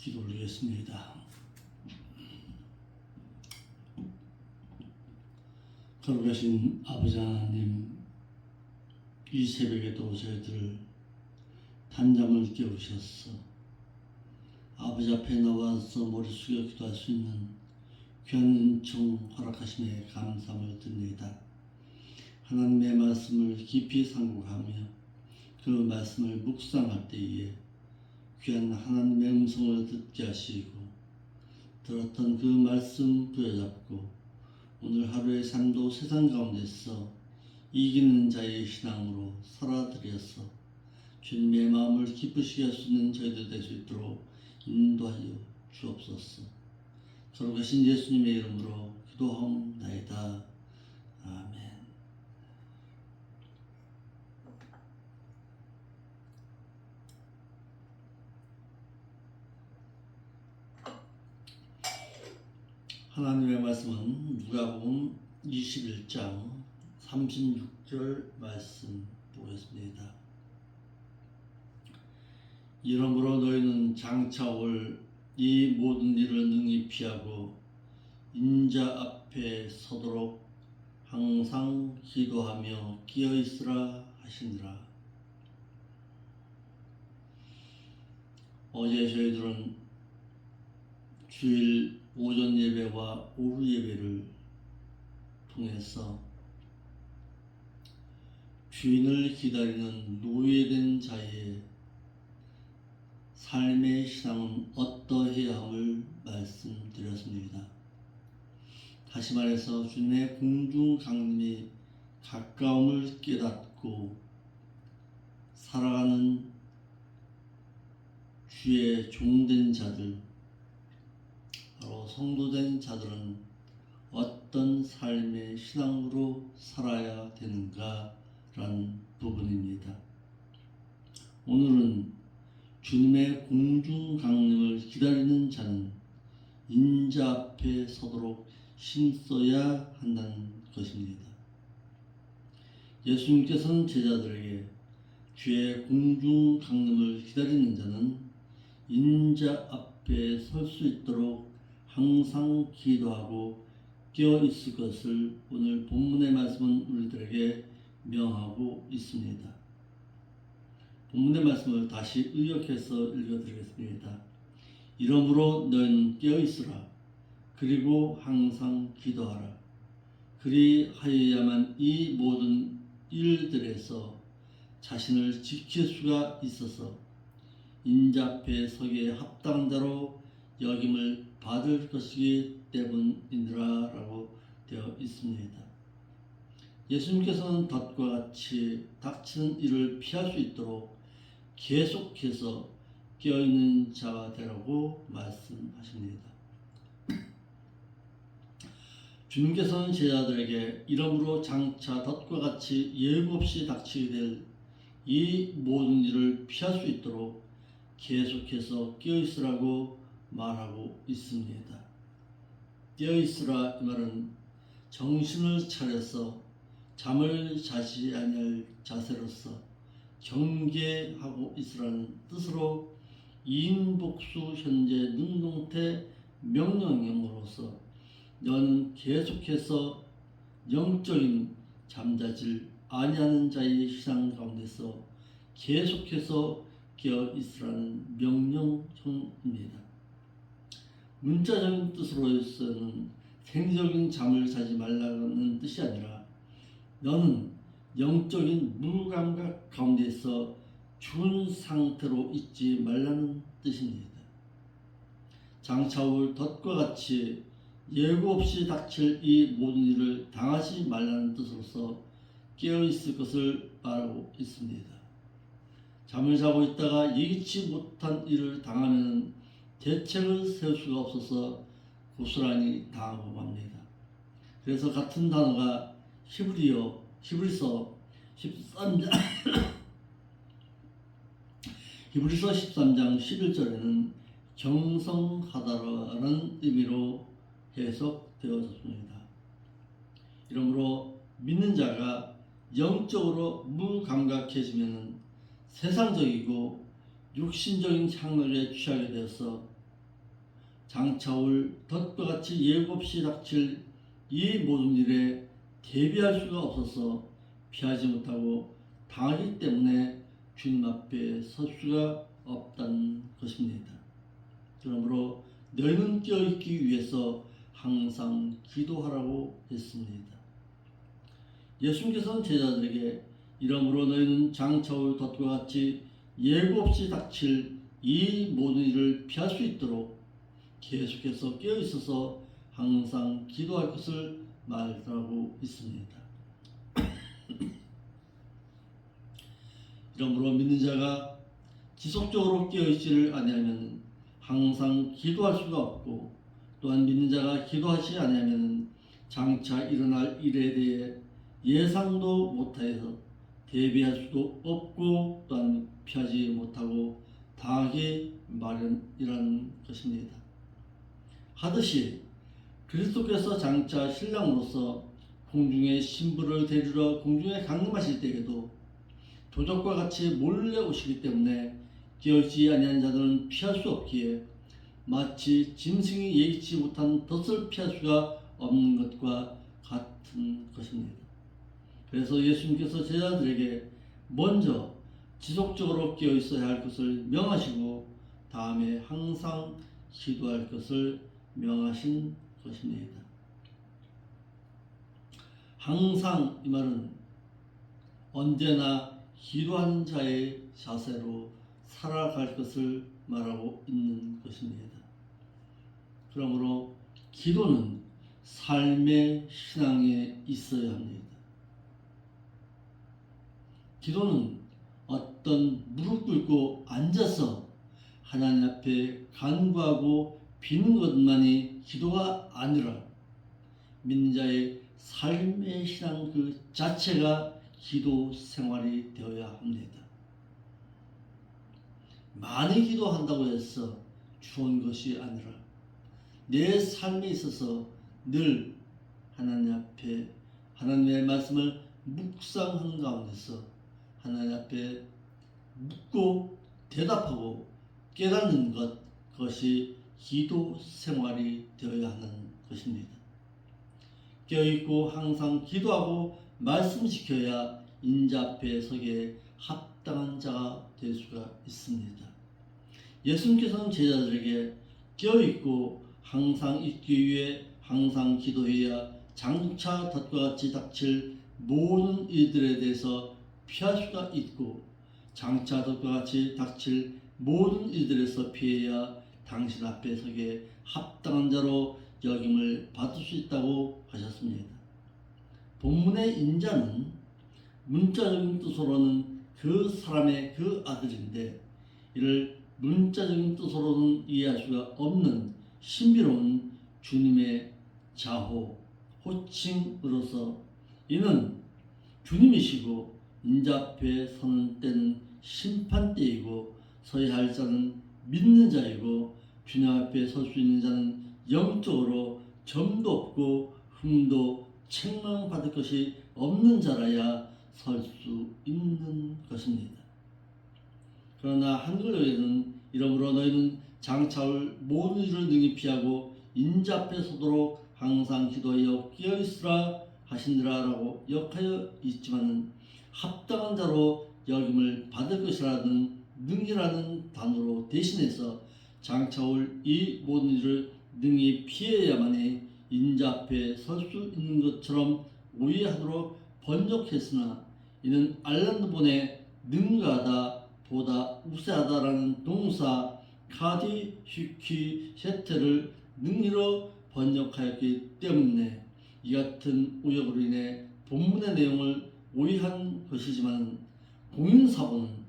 기도 올리겠습니다. 거룩하신 아버지 하나님, 이 새벽에도 저희들을 단잠을 깨우셔서 아버지 앞에 나와서 머리 숙여 기도할 수 있는 귀한 은총 허락하심에 감사함을 드립니다. 하나님의 말씀을 깊이 상고하며 그 말씀을 묵상할 때에 귀한 하나님의 음성을 듣게 하시고 들었던 그 말씀 부여잡고 오늘 하루의 삶도 세상 가운데서 이기는 자의 신앙으로 살아드려서 주님의 마음을 기쁘시게 할 수 있는 저희들 될 수 있도록 인도하여 주옵소서. 거룩하신 예수님의 이름으로 기도하옵나이다. 아멘. 하나님의 말씀은 누가복음 21장 36절 말씀 보겠습니다. 이러므로 너희는 장차 올 이 모든 일을 능히 피하고 인자 앞에 서도록 항상 기도하며 끼어있으라 하시니라. 어제 저희들은 주일 오전 예배와 오후 예배를 통해서 주인을 기다리는 노예된 자의 삶의 신앙은 어떠해야 함을 말씀드렸습니다. 다시 말해서 주님의 공중 강림이 가까움을 깨닫고 살아가는 주의 종된 자들, 바로 성도된 자들은 어떤 삶의 신앙으로 살아야 되는가라는 부분입니다. 오늘은 주님의 공중 강림을 기다리는 자는 인자 앞에 서도록 힘써야 한다는 것입니다. 예수님께서는 제자들에게 주의 공중 강림을 기다리는 자는 인자 앞에 설 수 있도록 항상 기도하고 깨어 있을 것을 오늘 본문의 말씀은 우리들에게 명하고 있습니다. 본문의 말씀을 다시 의역해서 읽어드리겠습니다. 이러므로 너희는 깨어 있으라. 그리고 항상 기도하라. 그리하여야만 이 모든 일들에서 자신을 지킬 수가 있어서 인자 앞에 서기에 합당한 자로 여김을 받을 것이기 때문이니라 라고 되어 있습니다. 예수님께서는 덫과 같이 닥치는 일을 피할 수 있도록 계속해서 깨어있는 자가 되라고 말씀하십니다. 주님께서는 제자들에게 이러므로 장차 덫과 같이 예고 없이 닥치게 될 이 모든 일을 피할 수 있도록 계속해서 깨어있으라고 말하고 있습니다. 깨어있으라 이 말은 정신을 차려서 잠을 자지 아니할 자세로서 경계하고 있으라는 뜻으로 이인복수 현재 능동태 명령형으로서 너는 계속해서 영적인 잠자질 아니하는 자의 신앙 가운데서 계속해서 깨어 있으라는 명령형입니다. 문자적인 뜻으로서는 생리적인 잠을 자지 말라는 뜻이 아니라 너는 영적인 무감각 가운데서 죽은 상태로 있지 말라는 뜻입니다. 장차 올 덫과 같이 예고 없이 닥칠 이 모든 일을 당하지 말라는 뜻으로서 깨어있을 것을 말하고 있습니다. 잠을 자고 있다가 예기치 못한 일을 당하면 대책을 세울 수가 없어서 고스란히 당하고 맙니다. 그래서 같은 단어가 히브리서 13장 히브리서 13장 11절에는 경성하다라는 의미로 해석되어졌습니다. 이러므로 믿는 자가 영적으로 무감각해지면 세상적이고 육신적인 향락에 취하게 되어서 장차올 덫과 같이 예고 없이 닥칠 이 모든 일에 대비할 수가 없어서 피하지 못하고 당하기 때문에 주님 앞에 설 수가 없다는 것입니다. 그러므로 너희는 깨어있기 위해서 항상 기도하라고 했습니다. 예수님께서는 제자들에게 이러므로 너희는 장차올 덫과 같이 예고 없이 닥칠 이 모든 일을 피할 수 있도록 계속해서 깨어있어서 항상 기도할 것을 말하고 있습니다. 이러므로 믿는 자가 지속적으로 깨어있지를 아니하면 항상 기도할 수가 없고, 또한 믿는 자가 기도하지 아니하면 장차 일어날 일에 대해 예상도 못하여서 대비할 수도 없고, 또한 피하지 못하고 당하기 마련이라는 것입니다. 하듯이 그리스도께서 장차 신랑으로서 공중의 신부를 데리러 공중에 강림하실 때에도 도적과 같이 몰래 오시기 때문에 깨어있지 아니한 자들은 피할 수 없기에 마치 짐승이 예기치 못한 덫을 피할 수가 없는 것과 같은 것입니다. 그래서 예수님께서 제자들에게 먼저 지속적으로 깨어있어야 할 것을 명하시고 다음에 항상 기도할 것을 명하신 것입니다. 항상 이 말은 언제나 기도하는 자의 자세로 살아갈 것을 말하고 있는 것입니다. 그러므로 기도는 삶의 신앙에 있어야 합니다. 기도는 어떤 무릎 꿇고 앉아서 하나님 앞에 간구하고 비는 것만이 기도가 아니라 믿는 자의 삶의 신앙 그 자체가 기도 생활이 되어야 합니다. 많이 기도한다고 해서 좋은 것이 아니라 내 삶에 있어서 늘 하나님 앞에 하나님의 말씀을 묵상하는 가운데서 하나님 앞에 묻고 대답하고 깨닫는 것, 그것이 기도 생활이 되어야 하는 것입니다. 깨어있고 항상 기도하고 말씀 지켜야 인자 앞에 서기에 합당한 자가 될 수가 있습니다. 예수님께서는 제자들에게 깨어있고 항상 있기 위해 항상 기도해야 장차 덫과 같이 닥칠 모든 일들에 대해서 피할 수가 있고, 장차 덫과 같이 닥칠 모든 일들에서 피해야 당신 앞에 서기에 합당한 자로 여김을 받을 수 있다고 하셨습니다. 본문의 인자는 문자적인 뜻으로는 그 사람의 그 아들인데, 이를 문자적인 뜻으로는 이해할 수가 없는 신비로운 주님의 자호, 호칭으로서 이는 주님이시고 인자 앞에 서는 때는 심판 때이고 서야 할 자는 믿는 자이고 주님 앞에 설 수 있는 자는 영적으로 점도 없고 흠도 책망받을 것이 없는 자라야 설 수 있는 것입니다. 그러나 한글로에는 이러므로 너희는 장차올 모든 일을 능히 피하고 인자 앞에 서도록 항상 기도하여 깨어있으라 하시니라라고 역하여 있지만은 합당한 자로 여김을 받을 것이라는 능이라는 단어로 대신해서 장차올 이 모든 일을 능히 피해야만이 인자 앞에 설 수 있는 것처럼 오해하도록 번역했으나, 이는 알란드본의 능가하다 보다 우세하다라는 동사 카디슈키세테를 능히로 번역하였기 때문에 이 같은 오역으로 인해 본문의 내용을 오해한 것이지만, 공인사본은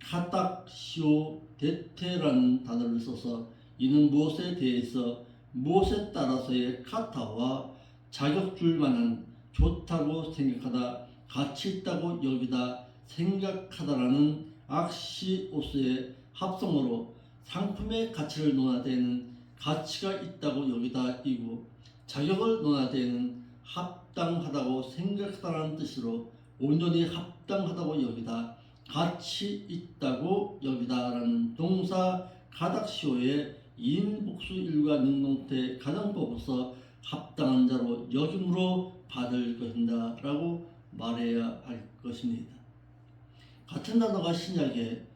카딱시오 데테라는 단어를 써서 이는 무엇에 대해서 무엇에 따라서의 카타와 자격줄 만한 좋다고 생각하다, 가치 있다고 여기다 생각하다라는 악시오스의 합성어로 상품의 가치를 논하되는 가치가 있다고 여기다 이고, 자격을 논하되는 합당하다고 생각하다라는 뜻으로 온전히 합당하다고 여기다 가치 있다고 여기다라는 동사 가닥시오의 인복수일과 능동태 가정법으로서 합당한 자로 여김으로 받을 것이다 라고 말해야 할 것입니다. 같은 단어가 신약에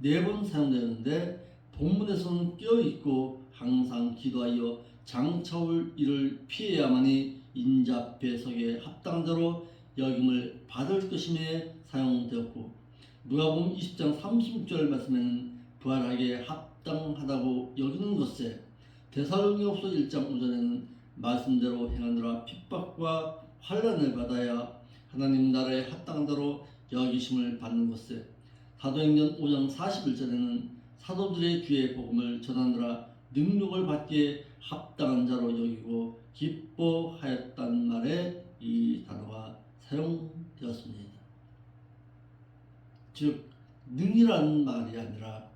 네 번 사용되는데 본문에서는 깨어있고 항상 기도하여 장차올 일을 피해야만이 인자 앞에 서기에 합당한 자로 여김을 받을 것임에 사용되었고, 누가복음 20장 36절 말씀에는 부활하기에 합당하다고 여기는 것에, 데살로니가후서 1장 5절에는 말씀대로 행하느라 핍박과 환난을 받아야 하나님 나라에 합당한 자로 여기심을 받는 것에, 사도행전 5장 41절에는 사도들의 주의 복음을 전하느라 능력을 받기에 합당한 자로 여기고 기뻐하였다는 말에 이 단어가 사용되었습니다. 즉 능이라는 말이 아니라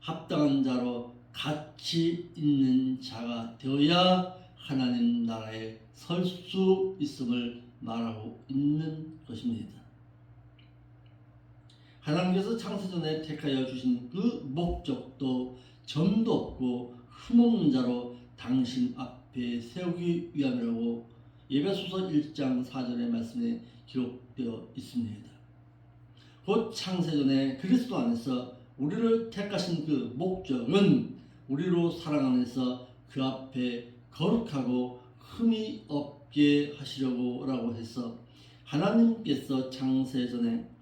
합당한 자로 가치 있는 자가 되어야 하나님 나라에 설 수 있음을 말하고 있는 것입니다. 하나님께서 창세전에 택하여 주신 그 목적도 점도 없고 흠없는 자로 당신 앞에 세우기 위함이라고 에베소서 1장 4절의 말씀에 기록되어 있습니다. 곧 창세전에 그리스도 안에서 우리를 택하신 그 목적은 우리로 사랑 안에서 그 앞에 거룩하고 흠이 없게 하시려고 라고 해서, 하나님께서 창세전에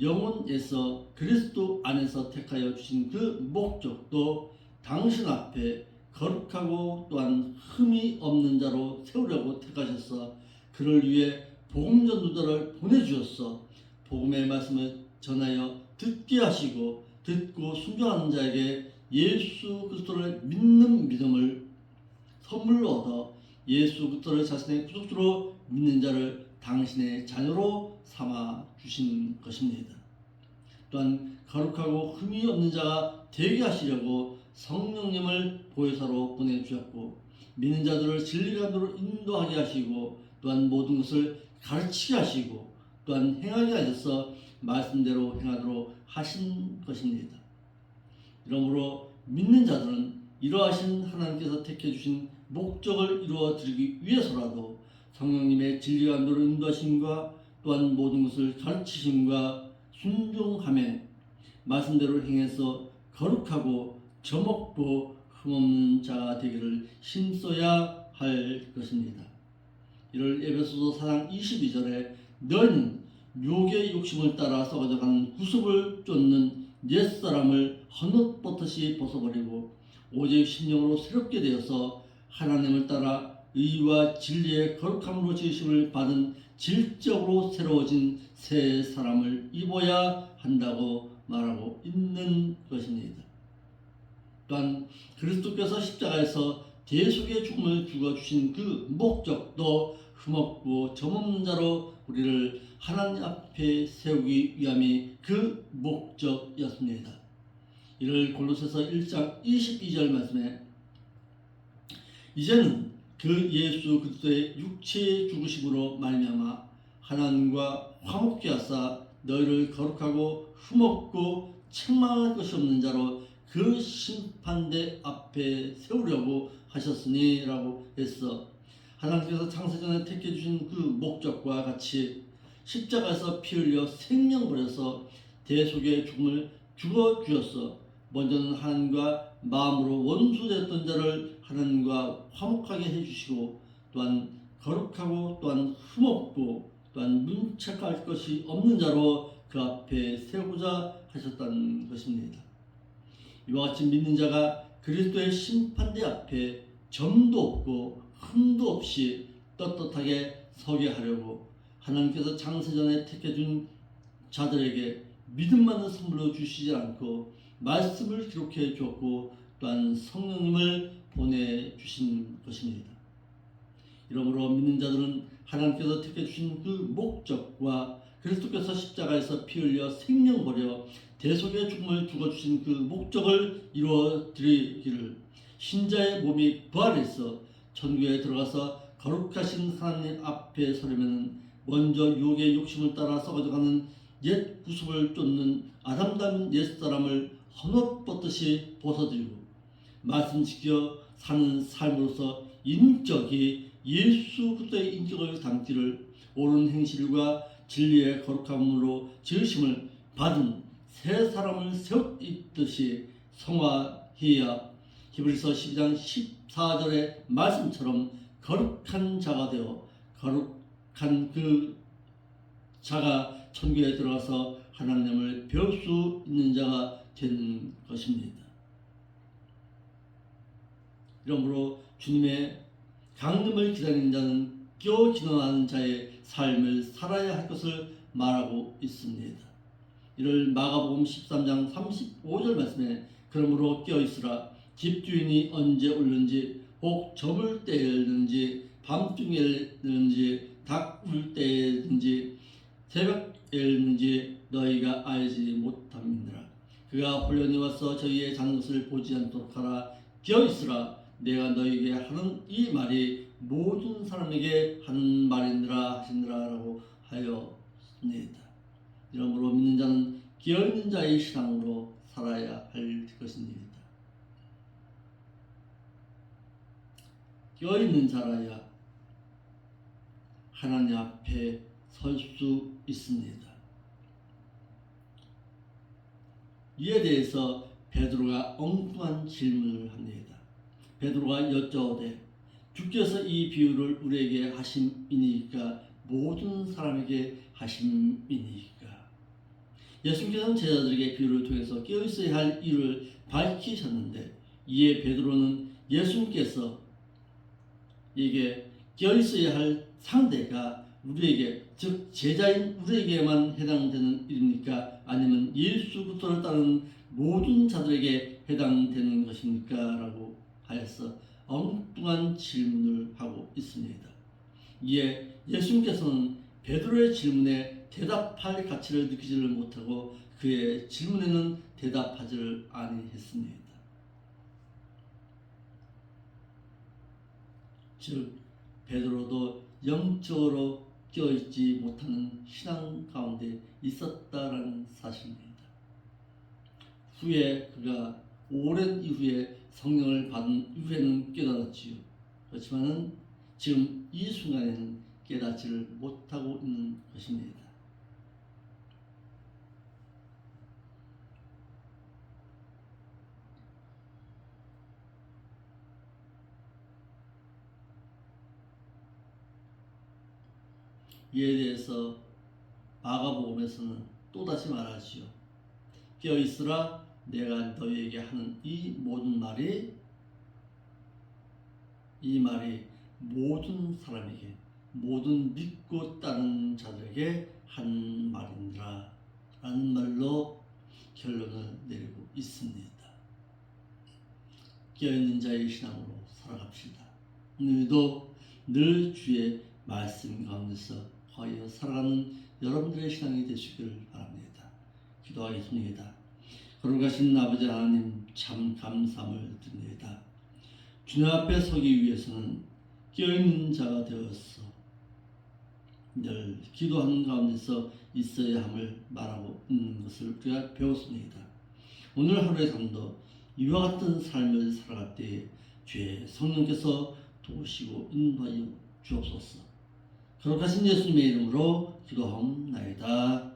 영혼에서 그리스도 안에서 택하여 주신 그 목적도 당신 앞에 거룩하고 또한 흠이 없는 자로 세우려고 택하셔서 그를 위해 복음 전도자를 보내주셔서 복음의 말씀을 전하여 듣게 하시고, 듣고 순종하는 자에게 예수 그리스도를 믿는 믿음을 선물로 얻어 예수 그리스도를 자신의 구속주로 믿는 자를 당신의 자녀로 삼아 주신 것입니다. 또한 거룩하고 흠이 없는 자가 되게 하시려고 성령님을 보혜사로 보내주셨고, 믿는 자들을 진리가도로 인도하게 하시고, 또한 모든 것을 가르치게 하시고, 또한 행하게 하셔서 말씀대로 행하도록 하신 것입니다. 이러므로 믿는 자들은 이러하신 하나님께서 택해 주신 목적을 이루어 드리기 위해서라도 성령님의 진리가도로 인도하심과 또한 모든 것을 가르치심과 순종함에 말씀대로 행해서 거룩하고 점없고 흠없는 자가 되기를 힘써야 할 것입니다. 이를 에베소서 4장 22절에 너희는 욕의 욕심을 따라 썩어져가는 구습을 쫓는 옛사람을 헌옷벗듯이 벗어버리고 오직 심령으로 새롭게 되어서 하나님을 따라 의와 진리의 거룩함으로 지으심을 받은 질적으로 새로워진 새 사람을 입어야 한다고 말하고 있는 것입니다. 또한 그리스도께서 십자가에서 대속의 죽음을 죽어주신 그 목적도 흠없고 점없는 자로 우리를 하나님 앞에 세우기 위함이 그 목적이었습니다. 이를 골로새서 1장 22절 말씀에 이제는 그 예수 그리스도의 육체의 죽으심으로 말미암아 하나님과 화목케 하사 너희를 거룩하고 흠없고 책망할 것이 없는 자로 그 심판대 앞에 세우려고 하셨으니 라고 했어. 하나님께서 창세전에 택해 주신 그 목적과 같이 십자가에서 피 흘려 생명 버려서 대속의 죽음을 죽어 주었어. 먼저는 하나님과 마음으로 원수되었던 자를 하나님과 화목하게 해주시고, 또한 거룩하고 또한 흠없고 또한 문책할 것이 없는 자로 그 앞에 세우고자 하셨다는 것입니다. 이와 같이 믿는 자가 그리스도의 심판대 앞에 점도 없고 흠도 없이 떳떳하게 서게 하려고 하나님께서 창세전에 택해준 자들에게 믿음만을 선물로 주시지 않고 말씀을 기록해 주었고 또한 성령님을 보내주신 것입니다. 이러므로 믿는 자들은 하나님께서 택해 주신 그 목적과 그리스도께서 십자가에서 피 흘려 생명 버려 대속의 죽음을 죽어주신 그 목적을 이루어 드리기를, 신자의 몸이 부활해서 천국에 들어가서 거룩하신 하나님 앞에 서려면 먼저 유혹의 욕심을 따라 썩어져가는 옛 구습을 쫓는 아담다운 옛사람을 헌옷 벗어들고 말씀 지켜 사는 삶으로서 인격이 예수 그리스도의 인격을 담기를 옳은 행실과 진리의 거룩함으로 지으심을 받은 새 사람을 새 입듯이 성화해야 히브리서 12장 14절의 말씀처럼 거룩한 자가 되어 거룩한 그 자가 천국에 들어가서 하나님을 배울 수 있는 자가 되는 것입니다. 이러므로 주님의 강림을 기다리는 자는 깨어 기도하는 자의 삶을 살아야 할 것을 말하고 있습니다. 이를 마가복음 13장 35절 말씀에 그러므로 깨어 있으라 집주인이 언제 올는지 혹 저물 때일는지 밤중에일는지 닭 울 때일는지 새벽에일는지 너희가 알지 못함이니라. 그가 홀련히 와서 저희의 자는 것을 보지 않도록 하라. 깨어 있으라 내가 너희에게 하는 이 말이 모든 사람에게 하는 말이니라 하시니라라고 하였습니다. 이러므로 믿는 자는 깨어있는 자의 신앙으로 살아야 할 것입니다. 깨어있는 자라야 하나님 앞에 설 수 있습니다. 이에 대해서 베드로가 엉뚱한 질문을 합니다. 베드로가 여쭤오되 주께서 이 비유를 우리에게 하심이니까 모든 사람에게 하심이니까. 예수님께서는 제자들에게 비유를 통해서 깨어있어야 할 이유를 밝히셨는데 이에 베드로는 예수님께서 이게 깨어있어야 할 상대가 우리에게 즉 제자인 우리에게만 해당되는 일입니까? 아니면 예수 그리스도를 따르는 모든 자들에게 해당되는 것입니까? 라고 하여서 엉뚱한 질문을 하고 있습니다. 이에 예수님께서는 베드로의 질문에 대답할 가치를 느끼지를 못하고 그의 질문에는 대답하지를 아니했습니다. 즉 베드로도 영적으로 깨어있지 못하는 신앙 가운데 있었다라는 사실입니다. 후에 그가 오랜 이후에 성령을 받은 이후에는 깨달았지요. 그렇지만은 지금 이 순간에는 깨닫지를 못하고 있는 것입니다. 이에 대해서 마가복음에서는 또다시 말하지요. 깨어있으라 내가 너희에게 하는 이 말이 모든 사람에게 모든 믿고 따르는 자들에게 한 말이니라 라는 말로 결론을 내리고 있습니다. 깨어있는 자의 신앙으로 살아갑시다. 오늘도 늘 주의 말씀 가운데서 거하여 살아가는 여러분들의 신앙이 되시길 바랍니다. 기도하겠습니다. 거룩하신 아버지 하나님 참 감사함을 드립니다. 주님 앞에 서기 위해서는 깨어있는 자가 되어서 늘 기도하는 가운데서 있어야 함을 말하고 있는 것을 우리가 배웠습니다. 오늘 하루의 삶도 이와 같은 삶을 살아갈 때에 주의 성령께서 도우시고 인도하여 주옵소서. 거룩하신 예수님의 이름으로 기도하옵나이다.